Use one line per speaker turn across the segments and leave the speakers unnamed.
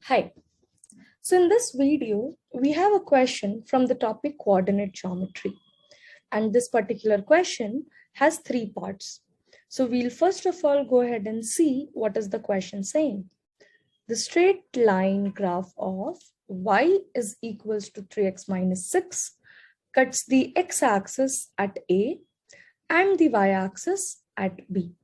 Hi. So in this video, we have a question from the topic coordinate geometry. And this particular question has three parts. So we'll first of all go ahead and see what is the question saying. The straight line graph of y is equals to 3x minus 6 cuts the x-axis at A and the y-axis at B.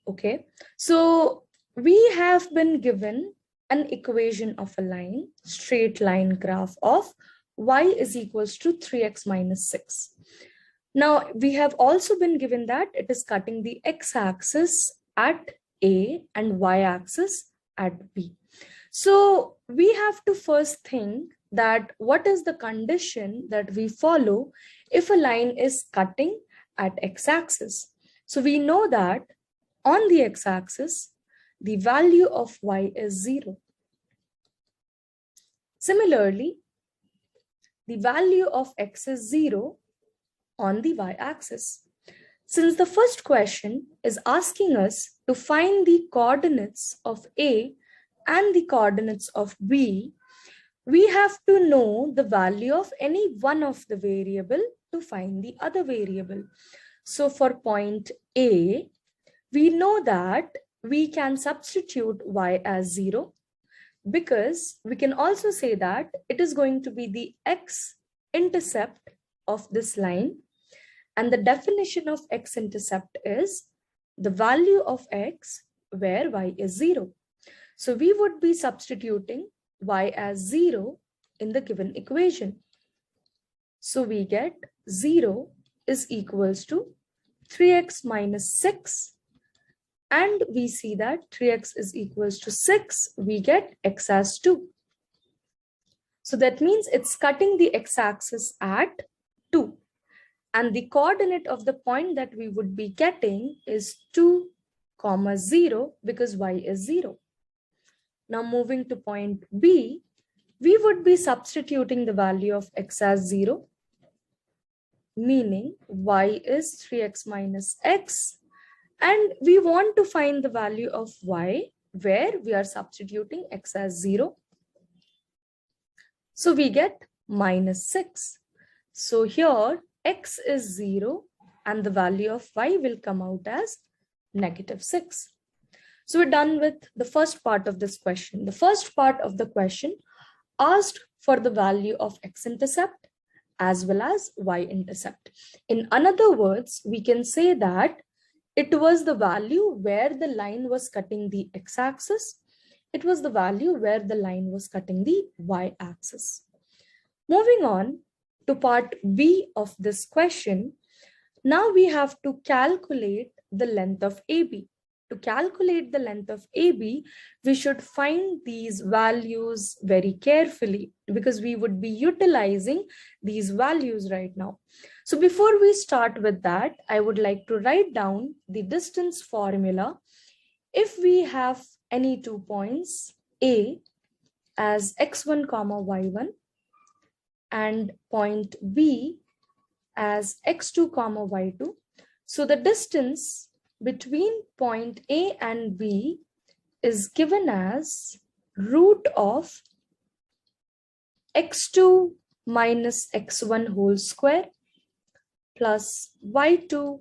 Okay, so we have been given an equation of a line, straight line graph of y is equals to 3x minus 6. Now, we have also been given that it is cutting the x-axis at A and y-axis at B. So we have to first think that what is the condition that we follow if a line is cutting at x-axis. So we know that on the x-axis, the value of y is 0. Similarly, the value of x is 0 on the y-axis. Since the first question is asking us to find the coordinates of A and the coordinates of B, we have to know the value of any one of the variable to find the other variable. So for point A, we know that we can substitute y as 0 because we can also say that it is going to be the x-intercept of this line. And the definition of x-intercept is the value of x where y is 0. So we would be substituting y as 0 in the given equation. So we get 0 is equals to 3x minus 6. And we see that 3x is equals to 6. We get x as 2. So that means it's cutting the x-axis at 2. And the coordinate of the point that we would be getting is 2, 0 because y is 0. Now moving to point B, we would be substituting the value of x as 0, meaning y is 3x minus x. And we want to find the value of y where we are substituting x as 0. So we get minus 6. So here x is 0 and the value of y will come out as negative 6. So we're done with the first part of this question. The first part of the question asked for the value of x-intercept as well as y-intercept. In other words, we can say that it was the value where the line was cutting the x-axis. It was the value where the line was cutting the y-axis. Moving on to part B of this question, now we have to calculate the length of AB. To calculate the length of AB, we should find these values very carefully because we would be utilizing these values right now. So before we start with that, I would like to write down the distance formula. If we have any 2 points, A as x1, y1, and point B as x2, y2. So the distance between point A and B is given as root of x2 minus x1 whole square plus y2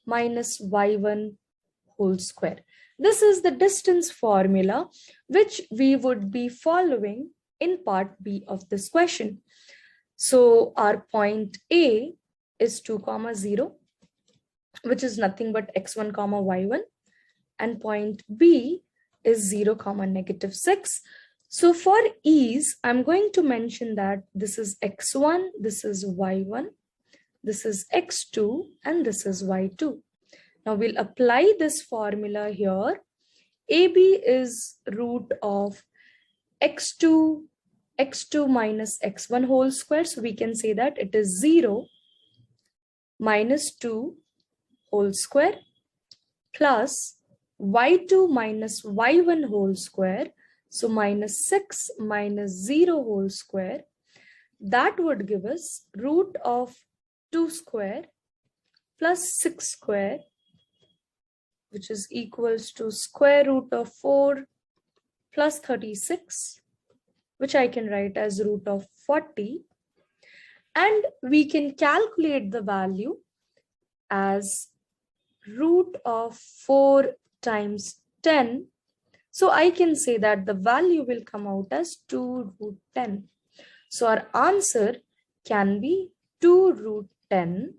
minus y1 whole square. This is the distance formula which we would be following in part B of this question. So our point A is 2, 0, which is nothing but x1, y1, and point B is 0, negative 6. So for ease, I'm going to mention that this is x1, this is y1, this is x2, and this is y2. Now we'll apply this formula here. AB is root of x2 minus x1 whole square. So we can say that it is 0 minus 2 whole square plus y2 minus y1 whole square. So minus 6 minus 0 whole square. That would give us root of 2 square plus 6 square, which is equals to square root of 4 plus 36 which I can write as root of 40. And we can calculate the value as root of 4 times 10. So I can say that the value will come out as 2 root 10. So our answer can be 2 root 10.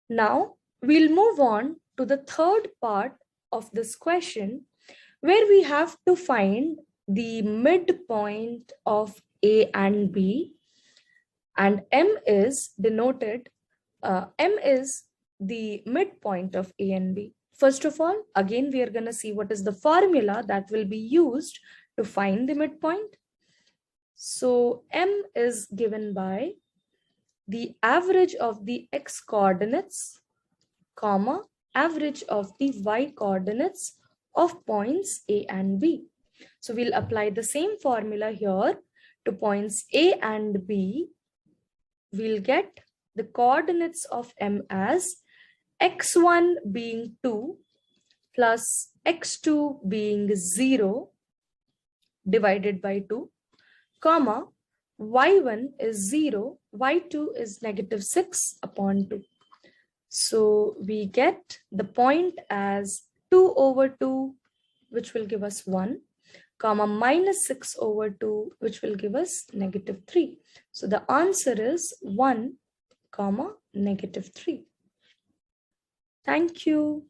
Now we'll move on to the third part of this question, where we have to find the midpoint of A and B, and M is denoted, M is the midpoint of A and B. First of all, again, we are going to see what is the formula that will be used to find the midpoint. So M is given by the average of the x coordinates, comma, average of the y coordinates of points A and B. So we'll apply the same formula here to points A and B. We'll get the coordinates of M as x1 being 2 plus x2 being 0 divided by 2, comma, y1 is 0, y2 is negative 6 upon 2. So we get the point as 2 over 2, which will give us 1, comma, minus 6 over 2, which will give us negative 3. So the answer is 1, comma, negative 3. Thank you.